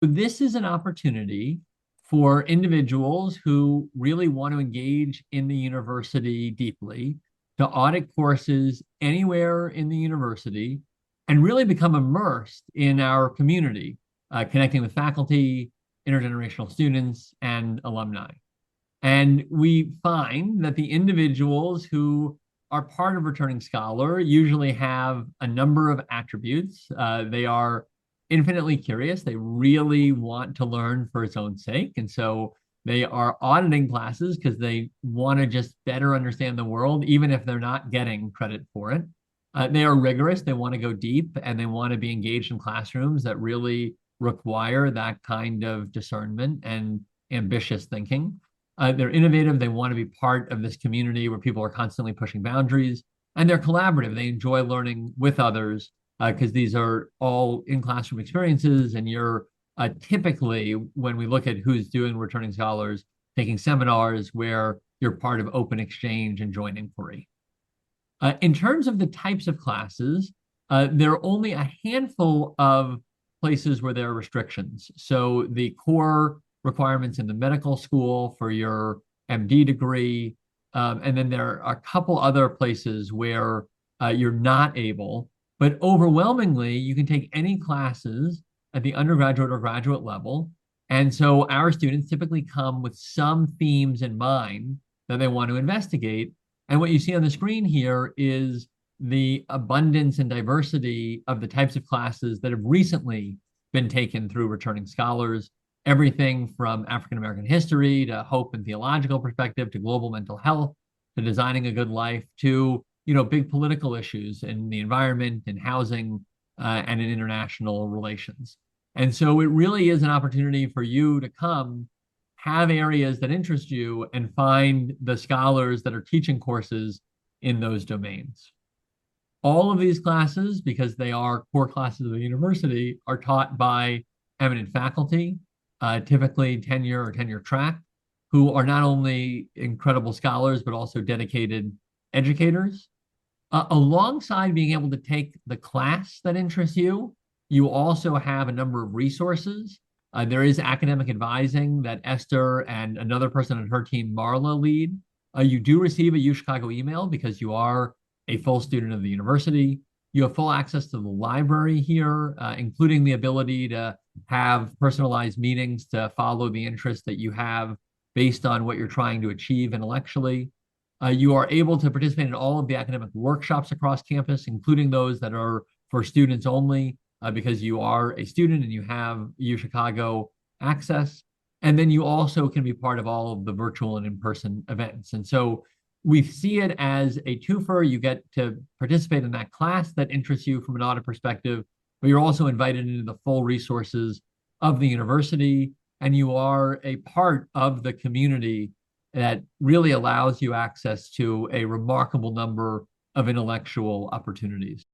This is an opportunity for individuals who really want to engage in the university deeply, to audit courses anywhere in the university, and really become immersed in our community, connecting with faculty, intergenerational students, and alumni. And we find that the individuals who are part of Returning Scholar usually have a number of attributes. They are infinitely curious. They really want to learn for its own sake. And so they are auditing classes because they want to just better understand the world, even if they're not getting credit for it. They are rigorous. They want to go deep and they want to be engaged in classrooms that really require that kind of discernment and ambitious thinking. They're innovative. They want to be part of this community where people are constantly pushing boundaries, and they're collaborative. They enjoy learning with others because these are all in-classroom experiences, and you're typically, when we look at who's doing Returning Scholars, taking seminars where you're part of open exchange and joint inquiry. In terms of the types of classes, there are only a handful of places where there are restrictions. So the core requirements in the medical school for your MD degree, and then there are a couple other places where you're not able, but overwhelmingly, you can take any classes at the undergraduate or graduate level. And so our students typically come with some themes in mind that they want to investigate. And what you see on the screen here is the abundance and diversity of the types of classes that have recently been taken through Returning Scholars. Everything from African American history to hope and theological perspective to global mental health to designing a good life to big political issues in the environment and housing and in international relations. And so it really is an opportunity for you to come, have areas that interest you, and find the scholars that are teaching courses in those domains. All of these classes, because they are core classes of the university, are taught by eminent faculty, typically tenure or tenure track, who are not only incredible scholars, but also dedicated educators. Alongside being able to take the class that interests you, you also have a number of resources. There is academic advising that Esther and another person on her team, Marla, lead. You do receive a UChicago email because you are a full student of the university. You have full access to the library here, including the ability to have personalized meetings to follow the interest that you have based on what you're trying to achieve intellectually. You are able to participate in all of the academic workshops across campus, including those that are for students only, because you are a student and you have UChicago access. And then you also can be part of all of the virtual and in-person events. And so we see it as a twofer. You get to participate in that class that interests you from an audit perspective, but you're also invited into the full resources of the university, and you are a part of the community that really allows you access to a remarkable number of intellectual opportunities.